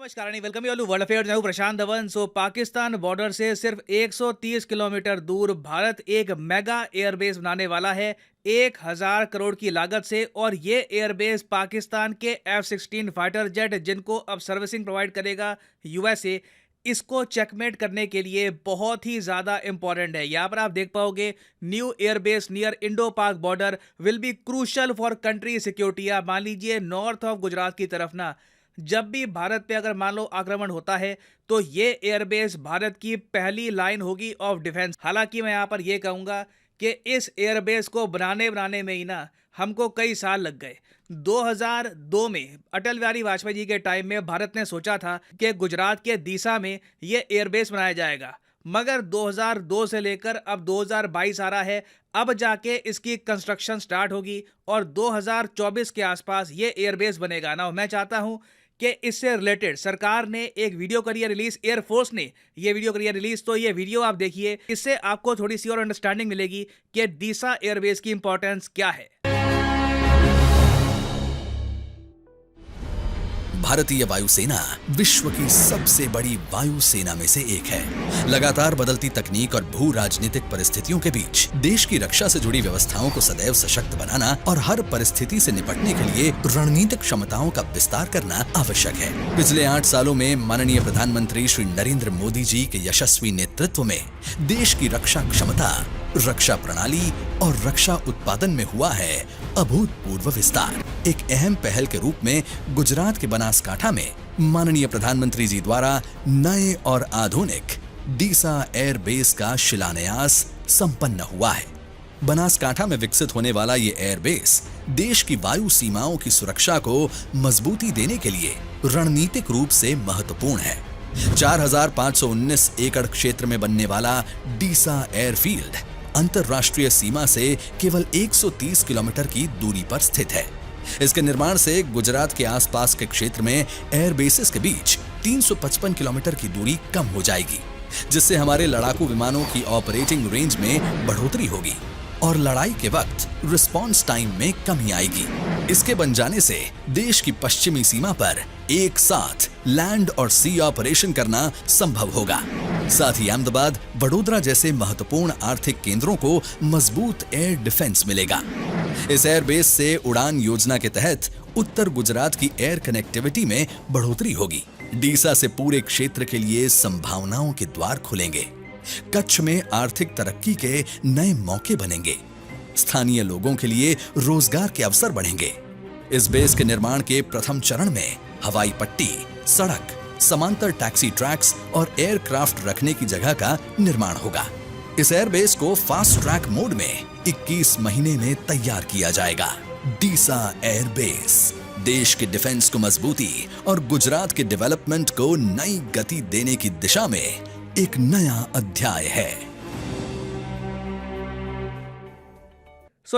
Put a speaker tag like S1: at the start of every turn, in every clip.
S1: नमस्कार आणि welcome you all to world affairs. मैं हूं प्रशांत धवन। पाकिस्तान बॉर्डर से सिर्फ 130 किलोमीटर दूर भारत एक मेगा एयरबेस बनाने वाला है 1000 करोड़ की लागत से। और ये एयरबेस पाकिस्तान के F-16 फाइटर जेट जिनको अब सर्विसिंग प्रोवाइड करेगा यूएसए, इसको चेकमेट करने के लिए बहुत ही ज़्यादा इंपॉर्टेंट है। यहाँ पर आप देख पाओगे न्यू एयरबेस नियर इंडो पाक border will be crucial for country security. आप मान लीजिए नॉर्थ ऑफ गुजरात की तरफ ना, जब भी भारत पे अगर मान लो आक्रमण होता है तो ये एयरबेस भारत की पहली लाइन होगी ऑफ डिफेंस। हालांकि मैं यहाँ पर ये कहूँगा कि इस एयरबेस को बनाने बनाने में ही ना हमको कई साल लग गए। 2002 में अटल बिहारी वाजपेयी जी के टाइम में भारत ने सोचा था कि गुजरात के दीसा में ये एयरबेस बनाया जाएगा, मगर 2002 से लेकर अब 2022 आ रहा है, अब जाके इसकी कंस्ट्रक्शन स्टार्ट होगी और 2024 के आसपास ये एयरबेस बनेगा ना। मैं चाहता हूं कि इससे रिलेटेड सरकार ने एक वीडियो करी है रिलीज, एयरफोर्स ने ये वीडियो करी है रिलीज, तो ये वीडियो आप देखिए, इससे आपको थोड़ी सी और अंडरस्टैंडिंग मिलेगी कि दीसा एयरबेस की इंपॉर्टेंस क्या है।
S2: भारतीय वायुसेना विश्व की सबसे बड़ी वायुसेना में से एक है। लगातार बदलती तकनीक और भू राजनीतिक परिस्थितियों के बीच देश की रक्षा से जुड़ी व्यवस्थाओं को सदैव सशक्त बनाना और हर परिस्थिति से निपटने के लिए रणनीतिक क्षमताओं का विस्तार करना आवश्यक है। पिछले 8 सालों में माननीय प्रधानमंत्री श्री नरेंद्र मोदी जी के यशस्वी नेतृत्व में देश की रक्षा क्षमता, रक्षा प्रणाली और रक्षा उत्पादन में हुआ है अभूतपूर्व विस्तार। एक अहम पहल के रूप में गुजरात के बनासकांठा में माननीय प्रधानमंत्री जी द्वारा नए और आधुनिक डीसा एयरबेस का शिलान्यास संपन्न हुआ है। बनासकांठा में विकसित होने वाला ये एयरबेस देश की वायु सीमाओं की सुरक्षा को मजबूती देने के लिए रणनीतिक रूप से महत्वपूर्ण है। 4519 एकड़ क्षेत्र में बनने वाला डीसा एयरफील्ड अंतरराष्ट्रीय सीमा से केवल 130 किलोमीटर की दूरी पर स्थित है। इसके निर्माण से गुजरात के आसपास के क्षेत्र में एयरबेसेस के बीच 355 किलोमीटर की दूरी कम हो जाएगी, जिससे हमारे लड़ाकू विमानों की ऑपरेटिंग रेंज में बढ़ोतरी होगी और लड़ाई के वक्त रिस्पॉन्स टाइम में कमी आएगी। इसके बन जाने से देश की पश्चिमी सीमा पर एक साथ लैंड और सी ऑपरेशन करना संभव होगा। साथ ही अहमदाबाद, वडोदरा जैसे महत्वपूर्ण आर्थिक केंद्रों को मजबूत एयर डिफेंस मिलेगा। इस एयरबेस से उड़ान योजना के तहत उत्तर गुजरात की एयर कनेक्टिविटी में बढ़ोतरी होगी। डीसा से पूरे क्षेत्र के लिए संभावनाओं के द्वार खुलेंगे। कच्छ में आर्थिक तरक्की के नए मौके बनेंगे। स्थानीय लोगों के लिए रोजगार के अवसर बढ़ेंगे। इस बेस के निर्माण के प्रथम चरण में हवाई पट्टी, सड़क, समांतर टैक्सी ट्रैक्स और एयरक्राफ्ट रखने की जगह का निर्माण होगा। इस एयरबेस को फास्ट ट्रैक मोड में 21 महीने में तैयार किया जाएगा। डीसा एयरबेस देश के डिफेंस को मजबूती और गुजरात के डेवलपमेंट को नई गति देने की दिशा में एक नया अध्याय है।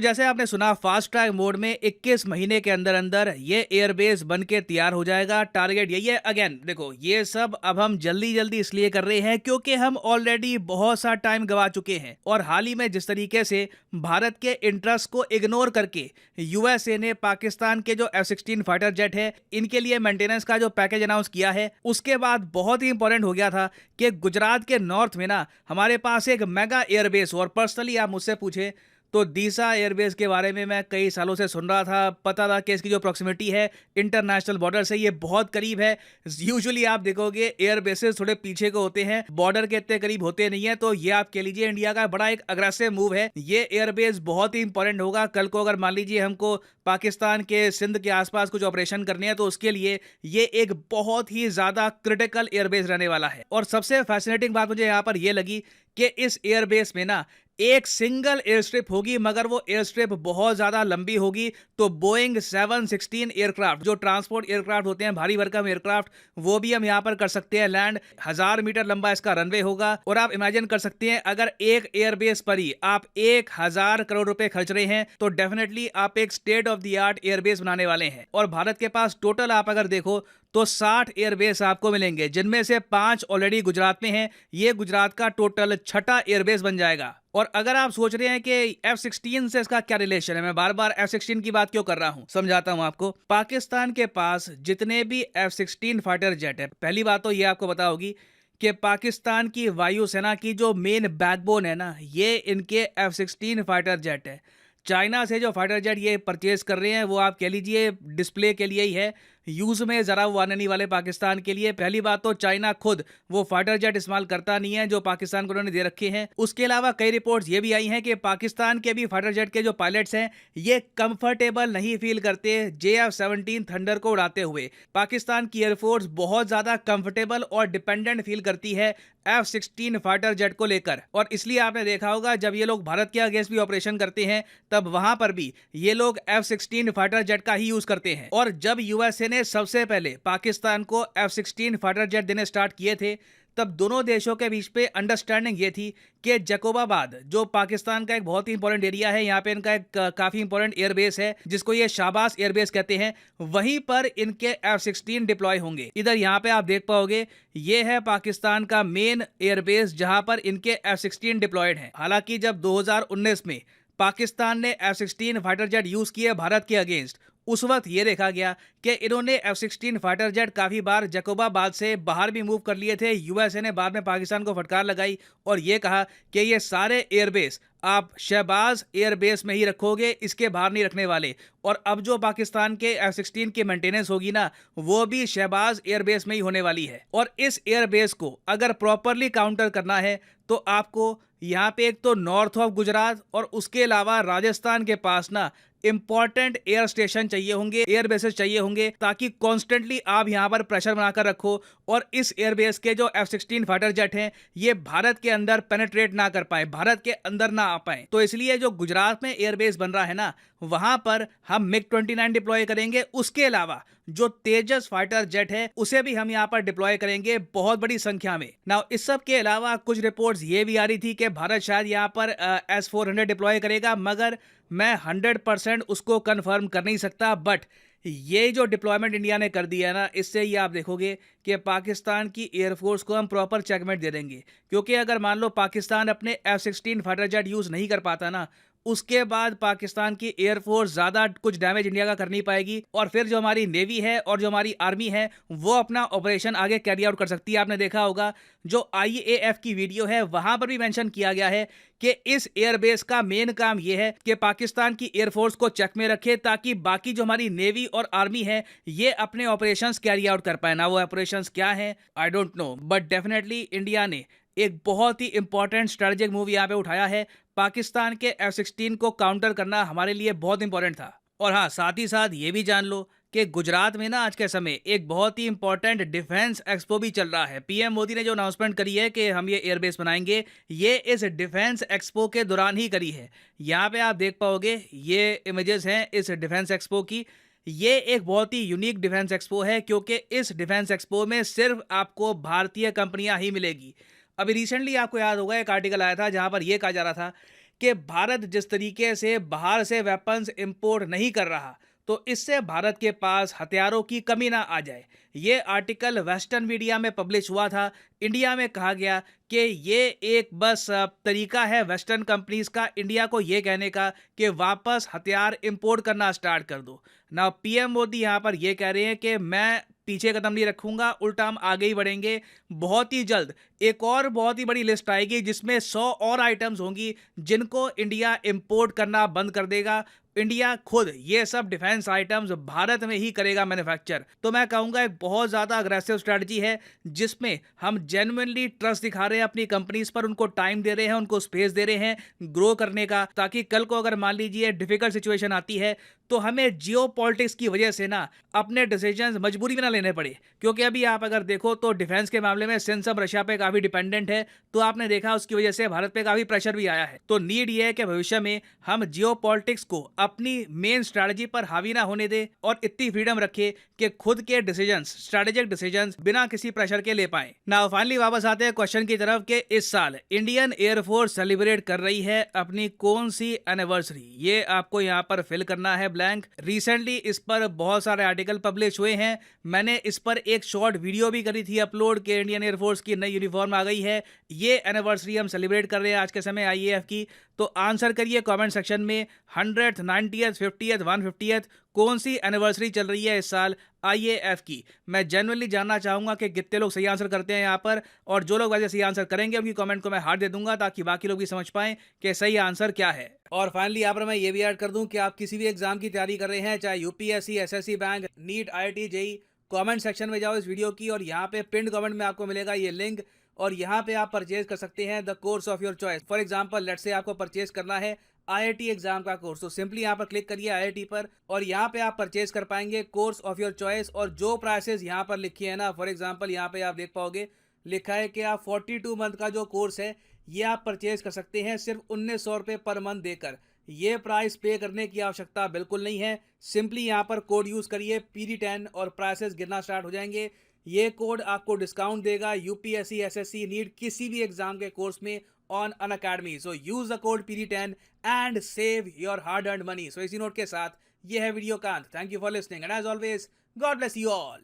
S1: जैसे आपने सुना, फास्ट ट्रैक मोड में 21 महीने के अंदर अंदर ये एयरबेस बन के तैयार हो जाएगा। टारगेट यही है। अगेन देखो, ये सब अब हम जल्दी जल्दी इसलिए कर रहे हैं क्योंकि हम ऑलरेडी बहुत सा टाइम गवा चुके हैं। और हाल ही में जिस तरीके से भारत के इंटरेस्ट को इग्नोर करके यूएसए ने पाकिस्तान के जो F-16 फाइटर जेट है, इनके लिए मेंटेनेंस का जो पैकेज अनाउंस किया है, उसके बाद बहुत ही इंपॉर्टेंट हो गया था कि गुजरात के नॉर्थ में ना हमारे पास एक मेगा एयरबेस। और पर्सनली आप मुझसे पूछे तो डीसा एयरबेस के बारे में मैं कई सालों से सुन रहा था। पता था कि इसकी जो प्रॉक्सिमिटी है इंटरनेशनल बॉर्डर से, ये बहुत करीब है। यूजुअली आप देखोगे एयरबेसेस थोड़े पीछे को होते हैं, बॉर्डर के इतने करीब होते नहीं है। तो ये आप कह लीजिए इंडिया का बड़ा एक अग्रेसिव मूव है। ये एयरबेस बहुत ही इंपॉर्टेंट होगा। कल को अगर मान लीजिए हमको पाकिस्तान के सिंध के आसपास कुछ ऑपरेशन करने हैं तो उसके लिए ये एक बहुत ही ज्यादा क्रिटिकल एयरबेस रहने वाला है। और सबसे फैसिनेटिंग बात मुझे यहाँ पर यह लगी कि इस एयरबेस में ना एक सिंगल एयर स्ट्रिप होगी, मगर वो एयर स्ट्रिप बहुत ज्यादा लंबी होगी। तो बोइंग 716 एयरक्राफ्ट, जो ट्रांसपोर्ट एयरक्राफ्ट होते हैं, भारी भरकम एयरक्राफ्ट, वो भी हम यहाँ पर कर सकते हैं लैंड। 1000 मीटर लंबा इसका रनवे होगा। और आप इमेजिन कर सकते हैं, अगर एक एयरबेस पर ही आप 1000 करोड़ रुपए खर्च रहे हैं तो डेफिनेटली आप एक state of the art airbase बनाने वाले हैं। और भारत के पास टोटल आप अगर देखो तो 60 एयरबेस आपको मिलेंगे, जिनमें से 5 ऑलरेडी गुजरात में हैं। ये गुजरात का टोटल छठा एयरबेस बन जाएगा। और अगर आप सोच रहे हैं कि F-16 से इसका क्या रिलेशन है, मैं बार बार F-16 की बात क्यों कर रहा हूं, समझाता हूं आपको। पाकिस्तान के पास जितने भी F-16 फाइटर जेट है, पहली बात तो ये आपको पता होगी कि पाकिस्तान की वायुसेना की जो मेन बैकबोन है ना, ये इनके F-16 फाइटर जेट है। चाइना से जो फाइटर जेट ये परचेज कर रहे हैं, वो आप कह लीजिए डिस्प्ले के लिए ही है, यूज में जरा वो आने नहीं वाले पाकिस्तान के लिए। पहली बात तो चाइना खुद वो फाइटर जेट इस्तेमाल करता नहीं है जो पाकिस्तान को उन्होंने दे रखे हैं। उसके अलावा कई रिपोर्ट्स ये भी आई हैं कि पाकिस्तान के भी फाइटर जेट के जो पायलट्स हैं, ये कंफर्टेबल नहीं फील करते JF-17 थंडर को उड़ाते हुए। पाकिस्तान की एयरफोर्स बहुत ज्यादा कंफर्टेबल और डिपेंडेंट फील करती है F-16 फाइटर जेट को लेकर। और इसलिए आपने देखा होगा जब ये लोग भारत के अगेंस्ट भी ऑपरेशन करते हैं, तब वहां पर भी ये लोग F-16 फाइटर जेट का ही यूज करते हैं। और जब यूएसए ने सबसे पहले पाकिस्तान को F-16 फाइटर जेट देने स्टार्ट किए थे, तब दोनों देशों के बीच पे अंडरस्टैंडिंग ये थी कि जकोबाबाद जो पाकिस्तान का एक बहुत ही इंपॉर्टेंट एरिया है, यहाँ पे इनका एक काफी इंपॉर्टेंट एयरबेस है जिसको ये शाहबाज एयरबेस कहते हैं, वहीं पर इनके F-16 डिप्लॉय होंगे। इधर यहाँ पे आप देख पाओगे ये है पाकिस्तान का मेन एयरबेस जहां पर इनके F-16 डिप्लॉयड है। हालांकि जब 2019 में पाकिस्तान ने F-16 फाइटर जेट यूज किए भारत के अगेंस्ट, उस वक्त ये देखा गया कि इन्होंने F-16 फाइटर जेट काफी बार जकोबाबाद से बाहर भी मूव कर लिए थे। यूएसए ने बाद में पाकिस्तान को फटकार लगाई और ये कहा कि ये सारे एयरबेस आप शहबाज एयरबेस में ही रखोगे, इसके बाहर नहीं रखने वाले। और अब जो पाकिस्तान के F-16 की मेंटेनेंस होगी ना, वो भी शहबाज एयरबेस में ही होने वाली है। और इस एयरबेस को अगर प्रॉपरली काउंटर करना है तो आपको यहाँ पे एक तो नॉर्थ ऑफ गुजरात और उसके अलावा राजस्थान के पास ना इंपॉर्टेंट एयर स्टेशन चाहिए होंगे, एयर बेसेस चाहिए होंगे, ताकि कॉन्स्टेंटली आप यहाँ पर प्रेशर बनाकर रखो और इस एयरबेस के जो F-16 फाइटर जेट हैं ये भारत के अंदर पेनिट्रेट ना कर पाए, भारत के अंदर ना आ पाए। तो इसलिए जो गुजरात में एयरबेस बन रहा है ना, वहां पर हम MiG-29 डिप्लॉय करेंगे। उसके अलावा जो तेजस फाइटर जेट है उसे भी हम यहाँ पर डिप्लॉय करेंगे बहुत बड़ी संख्या में। नाउ इस सब के अलावा कुछ रिपोर्ट्स ये भी आ रही थी कि भारत शायद यहाँ पर S-400 डिप्लॉय करेगा, मगर मैं 100% उसको कंफर्म कर नहीं सकता। बट ये जो डिप्लॉयमेंट इंडिया ने कर दिया है ना, इससे ये आप देखोगे कि पाकिस्तान की एयरफोर्स को हम प्रॉपर चेकमेट दे देंगे। क्योंकि अगर मान लो पाकिस्तान अपने F-16 फाइटर जेट यूज नहीं कर पाता ना, उसके बाद पाकिस्तान की एयरफोर्स ज्यादा कुछ डैमेज इंडिया का कर नहीं पाएगी और फिर जो हमारी नेवी है और जो हमारी आर्मी है वो अपना ऑपरेशन आगे कैरी आउट कर सकती है। आपने देखा होगा जो IAF की वीडियो है वहां पर भी मेंशन किया गया है कि इस एयरबेस का मेन काम यह है कि पाकिस्तान की एयरफोर्स को चेक में रखे, ताकि बाकी जो हमारी नेवी और आर्मी है ये अपने ऑपरेशंस कैरी आउट कर पाए। ना वो ऑपरेशंस क्या है I don't know, but definitely India ने एक बहुत ही इंपॉर्टेंट स्ट्रेटेजिक मूव यहाँ पे उठाया है। पाकिस्तान के F-16 को काउंटर करना हमारे लिए बहुत इंपॉर्टेंट था। और हाँ, साथ ही साथ ये भी जान लो कि गुजरात में ना आज के समय एक बहुत ही इंपॉर्टेंट डिफेंस एक्सपो भी चल रहा है। PM मोदी ने जो अनाउंसमेंट करी है कि हम ये एयरबेस बनाएंगे, ये इस डिफेंस एक्सपो के दौरान ही करी है। यहाँ पे आप देख पाओगे ये इमेजेस हैं इस डिफेंस एक्सपो की। ये एक बहुत ही यूनिक डिफेंस एक्सपो है क्योंकि इस डिफेंस एक्सपो में सिर्फ आपको भारतीय कंपनियां ही मिलेगी। अभी रिसेंटली आपको याद होगा एक आर्टिकल आया था जहां पर यह कहा जा रहा था कि भारत जिस तरीके से बाहर से वेपन्स इंपोर्ट नहीं कर रहा, तो इससे भारत के पास हथियारों की कमी ना आ जाए। ये आर्टिकल वेस्टर्न मीडिया में पब्लिश हुआ था। इंडिया में कहा गया कि ये एक बस तरीका है वेस्टर्न कंपनीज का इंडिया को ये कहने का कि वापस हथियार इंपोर्ट करना स्टार्ट कर दो। ना PM मोदी यहाँ पर ये कह रहे हैं कि मैं पीछे कदम नहीं रखूंगा, उल्टा हम आगे ही बढ़ेंगे। बहुत ही जल्द एक और बहुत ही बड़ी लिस्ट आएगी जिसमें 100 और आइटम्स होंगी जिनको इंडिया इंपोर्ट करना बंद कर देगा। इंडिया खुद ये सब डिफेंस आइटम्स भारत में ही करेगा मैन्युफैक्चर। तो मैं कहूँगा एक बहुत ज़्यादा अग्रेसिव स्ट्रैटेजी है जिसमें हम जेन्युइनली ट्रस्ट दिखा रहे हैं अपनी कंपनीज पर, उनको टाइम दे रहे हैं, उनको स्पेस दे रहे हैं ग्रो करने का, ताकि कल को अगर मान लीजिए डिफिकल्ट सिचुएशन आती है तो हमें जियोपॉलिटिक्स की वजह से ना अपने डिसीजंस मजबूरी में ना लेने पड़े। क्योंकि अभी आप अगर देखो तो डिफेंस के मामले में सिंस हम रशिया पे काफ़ी डिपेंडेंट है, तो आपने देखा उसकी वजह से भारत पे काफ़ी प्रेशर भी आया है। तो नीड ये है कि भविष्य में हम जियोपॉलिटिक्स को अपनी मेन स्ट्रैटेजी पर हावी ना होने दे और इतनी फ्रीडम रखे कि खुद के डिसीजंस, स्ट्रैटेजिक डिसीजंस बिना किसी प्रेशर के ले पाए। नाउ फाइनली वापस आते हैं क्वेश्चन की तरफ कि इस साल इंडियन एयरफोर्स सेलिब्रेट कर रही है अपनी कौन सी एनिवर्सरी। ये आपको यहाँ पर फिल करना है ब्लैंक। रिसेंटली इस पर बहुत सारे आर्टिकल पब्लिश हुए हैं। मैंने इस पर एक शॉर्ट वीडियो भी करी थी अपलोड के इंडियन एयरफोर्स की नई यूनिफॉर्म आ गई है, ये एनिवर्सरी हम सेलिब्रेट कर रहे हैं आज के समय आईएएफ की। तो आंसर करिए कमेंट सेक्शन में 100th, 90th, 50th, 150th कौन सी एनिवर्सरी चल रही है इस साल आईएएफ की। मैं जेन्युइनली जानना चाहूंगा कि कितने लोग सही आंसर करते हैं यहाँ पर, और जो लोग वैसे सही आंसर करेंगे उनकी कमेंट को मैं हार्ट दे दूंगा ताकि बाकी लोग भी समझ पाएं कि सही आंसर क्या है। और फाइनली यहाँ पर मैं ये भी ऐड कर दूं कि आप किसी भी एग्जाम की तैयारी कर रहे हैं, चाहे UPSC, SSC bank, NEET, IIT, JEE, comment section में जाओ इस वीडियो की और यहाँ पे पिन कमेंट में आपको मिलेगा ये लिंक, और यहाँ पे आप परचेज कर सकते हैं the course of your choice. For example let's say आपको परचेज करना है आईआईटी एग्जाम का कोर्स, तो सिंपली यहाँ पर क्लिक करिए आईआईटी पर और यहाँ पे आप परचेज कर पाएंगे कोर्स ऑफ योर चॉइस। और जो प्राइसेस यहाँ पर लिखी है ना, फॉर एग्जांपल यहाँ पे आप देख पाओगे लिखा है कि आप 42 मंथ का जो कोर्स है ये आप परचेज कर सकते हैं सिर्फ 1900 रुपये पर मंथ देकर। ये प्राइस पे करने की आवश्यकता बिल्कुल नहीं है। सिंपली यहाँ पर कोड यूज करिए PD10 और प्राइसेस गिरना स्टार्ट हो जाएंगे। ये कोड आपको डिस्काउंट देगा यूपीएससी, एसएससी, नीट किसी भी एग्जाम के कोर्स में on Unacademy. So use the code PD10 and save your hard earned money. So इसी नोट के साथ ये है वीडियो का अंत। Thank you for listening and as always God bless you all.